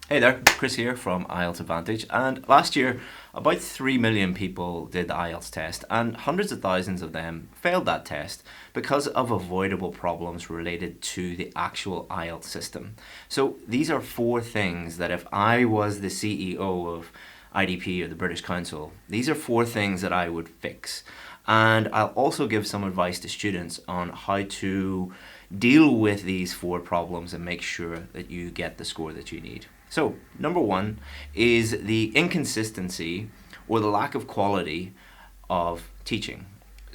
Hey there, Chris here from IELTS Advantage. And last year, about 3 million people did the IELTS test, and hundreds of thousands of them failed that test because of avoidable problems related to the actual IELTS system. So these are four things that if I was the CEO of IDP or the British Council, these are four things that I would fix. And I'll also give some advice to students on how to deal with these four problems and make sure that you get the score that you need. So, number one is the inconsistency or the lack of quality of teaching.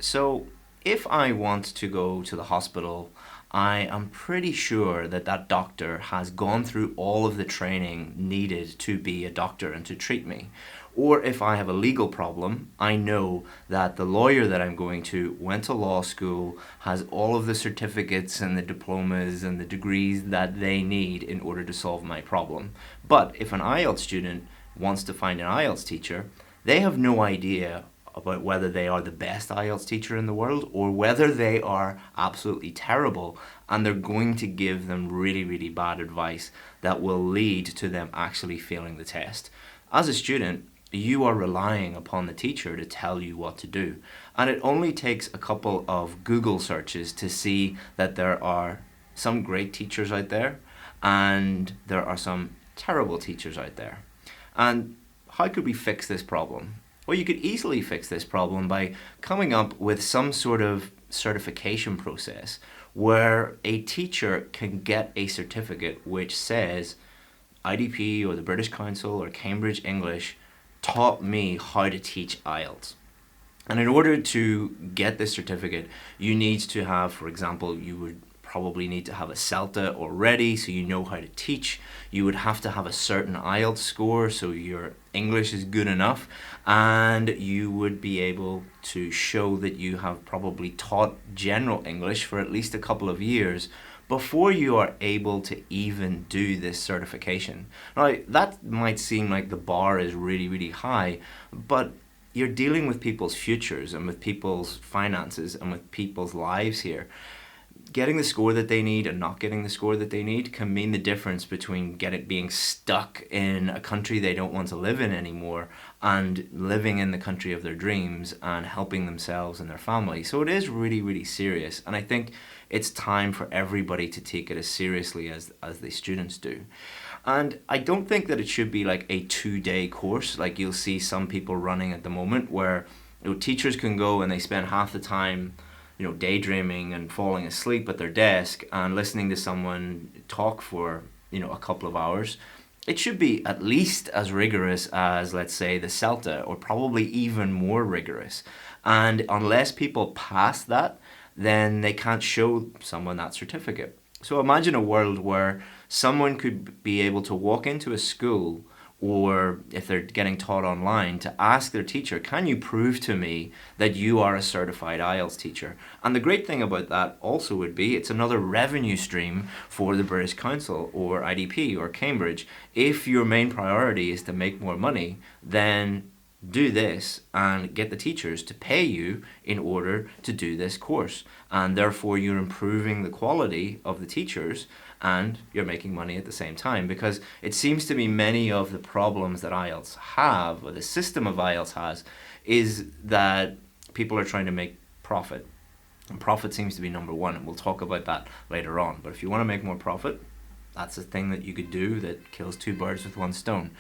So, if I want to go to the hospital, I am pretty sure that that doctor has gone through all of the training needed to be a doctor and to treat me. Or if I have a legal problem, I know that the lawyer that I'm going to went to law school, has all of the certificates and the diplomas and the degrees that they need in order to solve my problem. But if an IELTS student wants to find an IELTS teacher, they have no idea about whether they are the best IELTS teacher in the world or whether they are absolutely terrible, and they're going to give them really, really bad advice that will lead to them actually failing the test. As a student, you are relying upon the teacher to tell you what to do. And it only takes a couple of Google searches to see that there are some great teachers out there and there are some terrible teachers out there. And how could we fix this problem? Well, you could easily fix this problem by coming up with some sort of certification process where a teacher can get a certificate which says IDP or the British Council or Cambridge English taught me how to teach IELTS. And in order to get this certificate, you need to have, for example, you would probably need to have a CELTA already so you know how to teach. You would have to have a certain IELTS score so your English is good enough, and you would be able to show that you have probably taught general English for at least a couple of years before you are able to even do this certification. Now, that might seem like the bar is really, really high, but you're dealing with people's futures and with people's finances and with people's lives here. Getting the score that they need and not getting the score that they need can mean the difference between being stuck in a country they don't want to live in anymore and living in the country of their dreams and helping themselves and their family. So it is really, really serious. And I think it's time for everybody to take it as seriously as the students do. And I don't think that it should be like a 2-day course like you'll see some people running at the moment where teachers can go and they spend half the time daydreaming and falling asleep at their desk and listening to someone talk for, a couple of hours. It should be at least as rigorous as, let's say, the CELTA, or probably even more rigorous. And unless people pass that, then they can't show someone that certificate. So imagine a world where someone could be able to walk into a school, or if they're getting taught online, to ask their teacher, can you prove to me that you are a certified IELTS teacher? And the great thing about that also would be it's another revenue stream for the British Council or IDP or Cambridge. If your main priority is to make more money, then do this and get the teachers to pay you in order to do this course. And therefore you're improving the quality of the teachers and you're making money at the same time, because it seems to me many of the problems that IELTS have, or the system of IELTS has, is that people are trying to make profit. And profit seems to be number one, and we'll talk about that later on. But if you want to make more profit, that's a thing that you could do that kills two birds with one stone.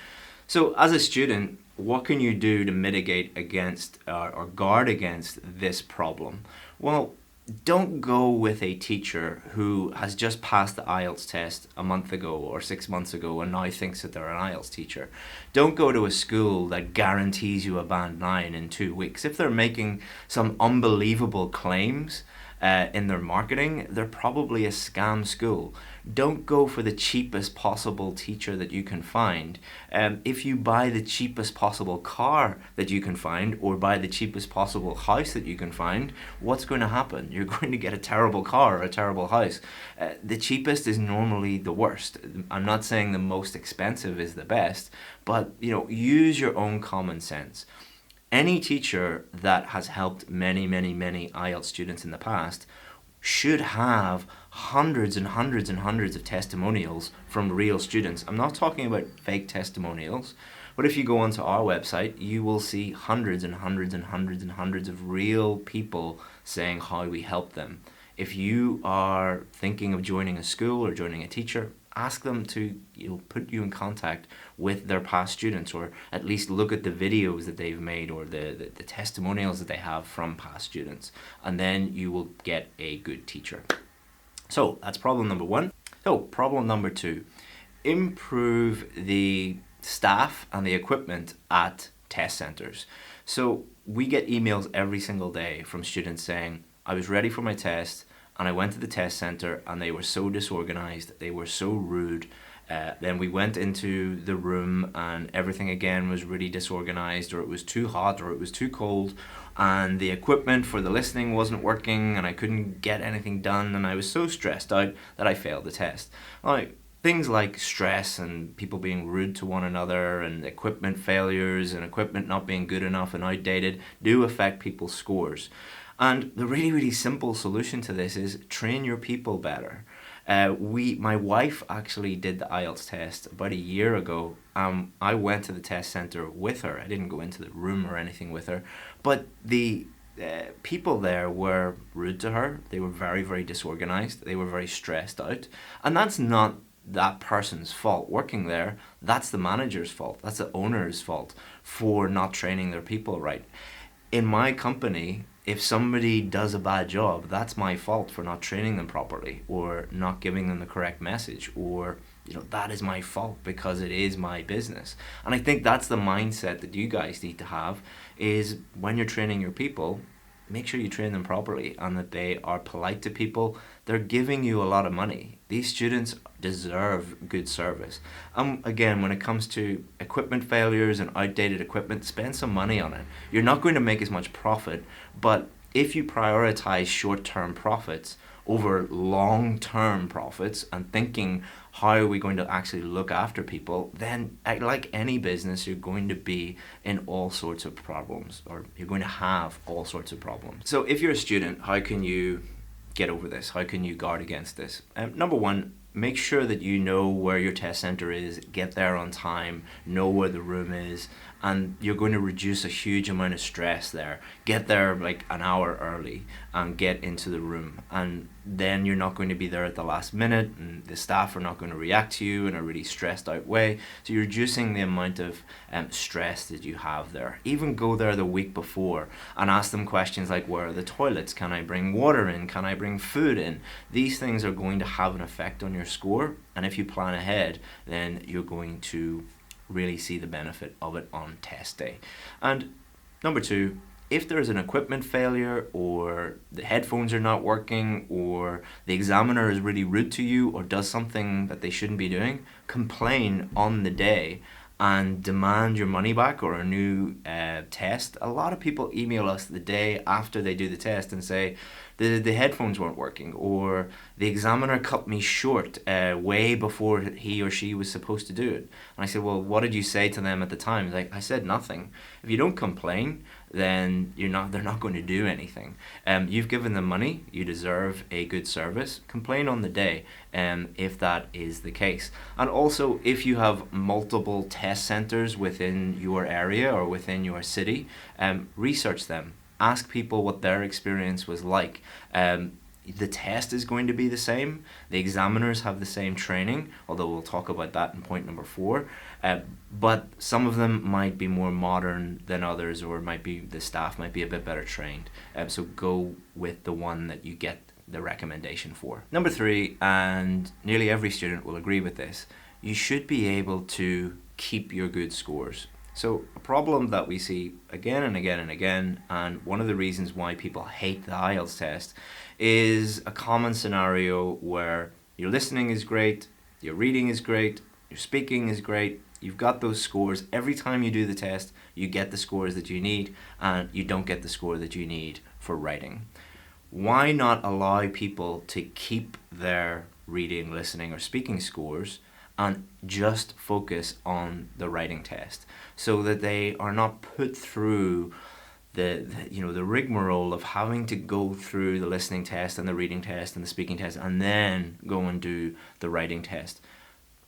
So as a student, what can you do to mitigate against or guard against this problem? Well, don't go with a teacher who has just passed the IELTS test a month ago or 6 months ago and now thinks that they're an IELTS teacher. Don't go to a school that guarantees you a band 9 in 2 weeks. If they're making some unbelievable claims in their marketing, they're probably a scam school. Don't go for the cheapest possible teacher that you can find. If you buy the cheapest possible car that you can find, or buy the cheapest possible house that you can find, what's going to happen? You're going to get a terrible car or a terrible house. The cheapest is normally the worst. I'm not saying the most expensive is the best, but use your own common sense. Any teacher that has helped many, many, many IELTS students in the past should have hundreds and hundreds and hundreds of testimonials from real students. I'm not talking about fake testimonials, but if you go onto our website, you will see hundreds and hundreds and hundreds and hundreds of real people saying how we help them. If you are thinking of joining a school or joining a teacher, ask them to put you in contact with their past students, or at least look at the videos that they've made or the testimonials that they have from past students, and then you will get a good teacher. So that's problem number one. So problem number two, improve the staff and the equipment at test centers. So we get emails every single day from students saying, I was ready for my test and I went to the test center and they were so disorganized, they were so rude. Then we went into the room and everything again was really disorganized, or it was too hot or it was too cold, and the equipment for the listening wasn't working and I couldn't get anything done, and I was so stressed out that I failed the test. Things like stress and people being rude to one another and equipment failures and equipment not being good enough and outdated do affect people's scores. And the really, really simple solution to this is train your people better. My wife actually did the IELTS test about a year ago. I went to the test center with her. I didn't go into the room or anything with her, but the people there were rude to her. They were very, very disorganized. They were very stressed out, and that's not that person's fault working there. That's the manager's fault. That's the owner's fault for not training their people right. In my company, if somebody does a bad job, that's my fault for not training them properly or not giving them the correct message, or that is my fault because it is my business. And I think that's the mindset that you guys need to have, is when you're training your people, make sure you train them properly and that they are polite to people. They're giving you a lot of money. These students deserve good service. Again, when it comes to equipment failures and outdated equipment, spend some money on it. You're not going to make as much profit, but if you prioritize short-term profits over long-term profits and thinking, how are we going to actually look after people, then like any business, you're going to be in all sorts of problems, or you're going to have all sorts of problems. So if you're a student, how can you get over this? How can you guard against this? Number one, make sure that you know where your test center is, get there on time, know where the room is, and you're going to reduce a huge amount of stress there. Get there like an hour early and get into the room, and then you're not going to be there at the last minute and the staff are not going to react to you in a really stressed out way. So you're reducing the amount of stress that you have there. Even go there the week before and ask them questions like, where are the toilets? Can I bring water in? Can I bring food in? These things are going to have an effect on your score, and if you plan ahead, then you're going to really see the benefit of it on test day. And number two, if there's an equipment failure, or the headphones are not working, or the examiner is really rude to you or does something that they shouldn't be doing, complain on the day and demand your money back or a new test. A lot of people email us the day after they do the test and say, the headphones weren't working, or the examiner cut me short way before he or she was supposed to do it. And I said, well, what did you say to them at the time? It's like, I said nothing. If you don't complain, then they're not going to do anything. You've given them money, you deserve a good service. Complain on the day if that is the case. And also, if you have multiple test centers within your area or within your city, research them. Ask people what their experience was like. The test is going to be the same. The examiners have the same training, although we'll talk about that in point number 4. But some of them might be more modern than others, or the staff might be a bit better trained. So go with the one that you get the recommendation for. Number 3, and nearly every student will agree with this, you should be able to keep your good scores. So a problem that we see again and again and again, and one of the reasons why people hate the IELTS test, is a common scenario where your listening is great, your reading is great, your speaking is great, you've got those scores. Every time you do the test, you get the scores that you need, and you don't get the score that you need for writing. Why not allow people to keep their reading, listening, or speaking scores and just focus on the writing test, so that they are not put through the rigmarole of having to go through the listening test and the reading test and the speaking test and then go and do the writing test.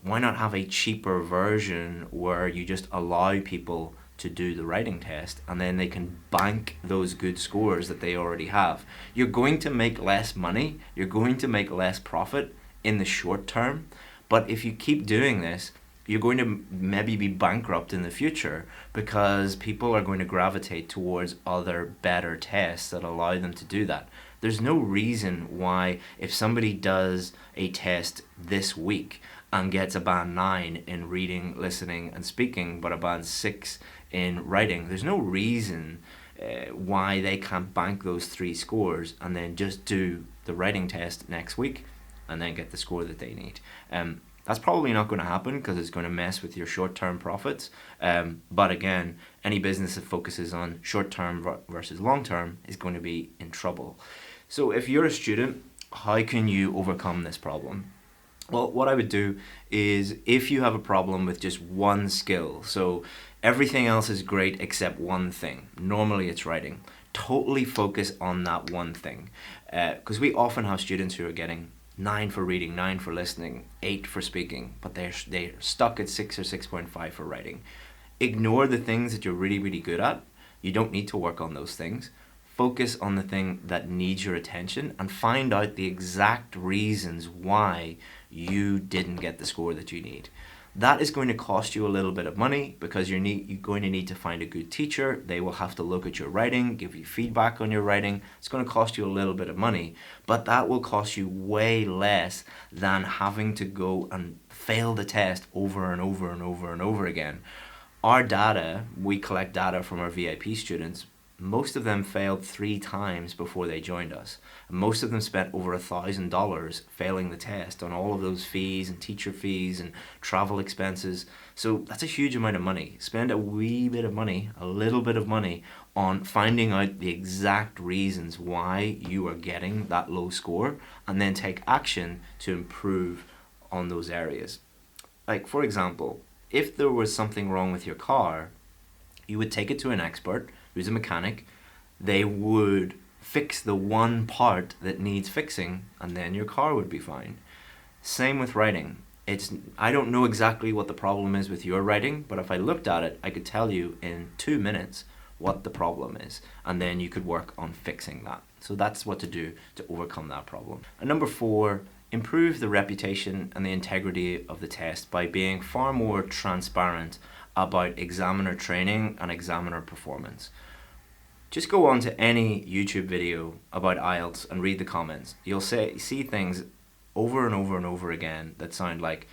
Why not have a cheaper version where you just allow people to do the writing test and then they can bank those good scores that they already have? You're going to make less money, you're going to make less profit in the short term, but if you keep doing this, you're going to maybe be bankrupt in the future because people are going to gravitate towards other better tests that allow them to do that. There's no reason why, if somebody does a test this week and gets a band 9 in reading, listening and speaking, but a band 6 in writing, there's no reason why they can't bank those 3 scores and then just do the writing test next week and then get the score that they need. That's probably not going to happen because it's going to mess with your short-term profits. But again, any business that focuses on short-term versus long-term is going to be in trouble. So if you're a student, how can you overcome this problem? Well, what I would do is, if you have a problem with just one skill, so everything else is great except one thing, normally it's writing, totally focus on that one thing. Because we often have students who are getting 9 for reading, 9 for listening, 8 for speaking, but they're stuck at 6 or 6.5 for writing. Ignore the things that you're really, really good at. You don't need to work on those things. Focus on the thing that needs your attention and find out the exact reasons why you didn't get the score that you need. That is going to cost you a little bit of money because you're going to need to find a good teacher. They will have to look at your writing, give you feedback on your writing. It's going to cost you a little bit of money, but that will cost you way less than having to go and fail the test over and over and over and over again. Our data, we collect data from our VIP students. Most of them failed 3 times before they joined us. Most of them spent over $1,000 failing the test on all of those fees and teacher fees and travel expenses. So that's a huge amount of money. Spend a wee bit of money, a little bit of money, on finding out the exact reasons why you are getting that low score, and then take action to improve on those areas. Like, for example, if there was something wrong with your car, you would take it to an expert who's a mechanic. They would fix the one part that needs fixing, and then your car would be fine. Same with writing. I don't know exactly what the problem is with your writing, but if I looked at it, I could tell you in 2 minutes what the problem is, and then you could work on fixing that. So that's what to do to overcome that problem. And number 4, improve the reputation and the integrity of the test by being far more transparent about examiner training and examiner performance. Just go on to any YouTube video about IELTS and read the comments. You'll see things over and over and over again that sound like,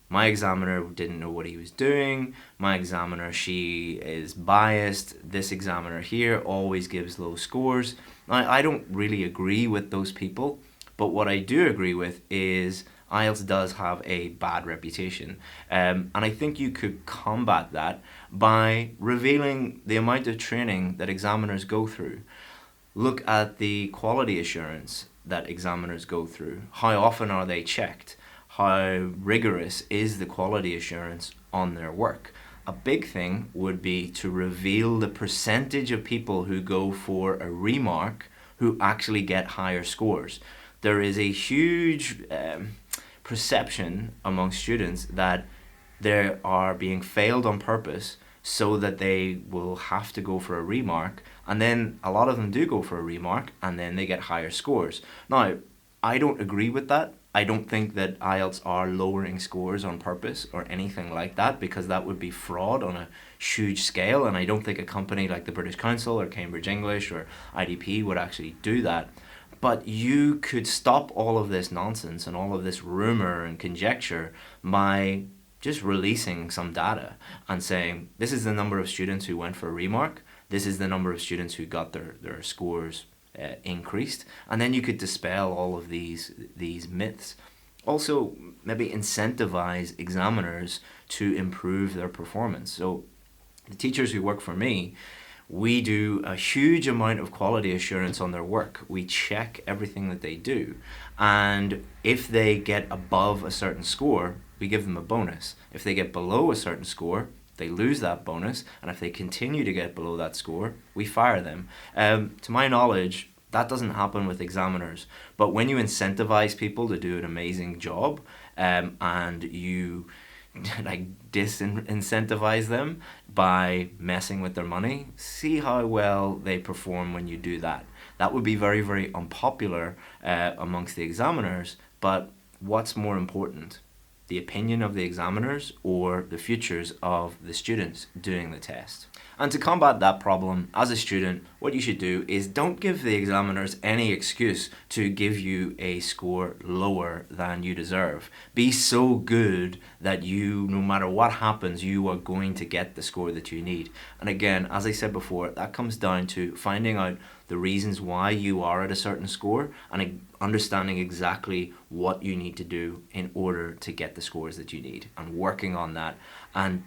my examiner didn't know what he was doing, my examiner, she is biased, this examiner here always gives low scores. Now, I don't really agree with those people, but what I do agree with is IELTS does have a bad reputation, and I think you could combat that by revealing the amount of training that examiners go through. Look at the quality assurance that examiners go through. How often are they checked? How rigorous is the quality assurance on their work? A big thing would be to reveal the percentage of people who go for a remark who actually get higher scores. There is a huge perception among students that they are being failed on purpose so that they will have to go for a remark, and then a lot of them do go for a remark and then they get higher scores. Now, I don't agree with that. I don't think that IELTS are lowering scores on purpose or anything like that, because that would be fraud on a huge scale, and I don't think a company like the British Council or Cambridge English or IDP would actually do that. But you could stop all of this nonsense and all of this rumor and conjecture by just releasing some data and saying, this is the number of students who went for a remark, this is the number of students who got their scores increased, and then you could dispel all of these myths. Also, maybe incentivize examiners to improve their performance. So the teachers who work for me, we do a huge amount of quality assurance on their work. We check everything that they do, and if they get above a certain score, we give them a bonus. If they get below a certain score, They lose that bonus, and if they continue to get below that score, we fire them. To my knowledge, that doesn't happen with examiners. But when you incentivize people to do an amazing job, and you like disincentivize them by messing with their money, see how well they perform when you do that. That would be very, very unpopular amongst the examiners, but what's more important? The opinion of the examiners or the futures of the students doing the test? And to combat that problem, as a student, what you should do is don't give the examiners any excuse to give you a score lower than you deserve. Be so good that you, no matter what happens, you are going to get the score that you need. And again, as I said before, that comes down to finding out the reasons why you are at a certain score and understanding exactly what you need to do in order to get the scores that you need and working on that. And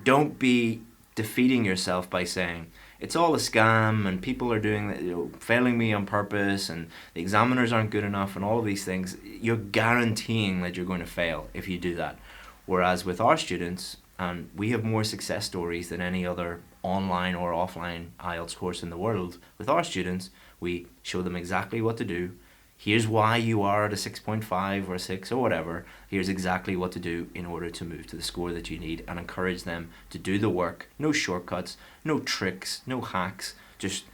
don't be defeating yourself by saying it's all a scam and people are doing that, failing me on purpose, and the examiners aren't good enough, and all of these things. You're guaranteeing that you're going to fail if you do that. Whereas with our students, and we have more success stories than any other online or offline IELTS course in the world. With our students, we show them exactly what to do. Here's why you are at a 6.5 or a 6 or whatever. Here's exactly what to do in order to move to the score that you need, and encourage them to do the work. No shortcuts, no tricks, no hacks, just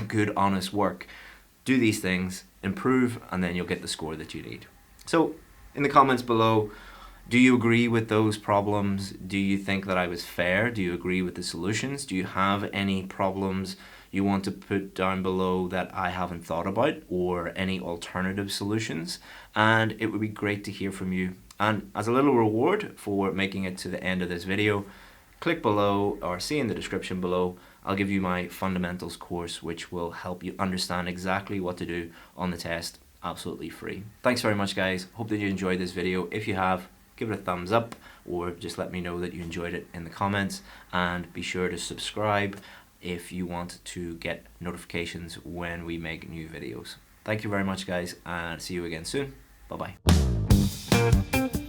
good, honest work. Do these things, improve, and then you'll get the score that you need. So in the comments below, do you agree with those problems? Do you think that I was fair? Do you agree with the solutions? Do you have any problems you want to put down below that I haven't thought about, or any alternative solutions? And it would be great to hear from you. And as a little reward for making it to the end of this video, click below or see in the description below. I'll give you my fundamentals course, which will help you understand exactly what to do on the test, absolutely free. Thanks very much, guys. Hope that you enjoyed this video. If you have, give it a thumbs up, or just let me know that you enjoyed it in the comments, and be sure to subscribe if you want to get notifications when we make new videos. Thank you very much, guys, and see you again soon. Bye bye.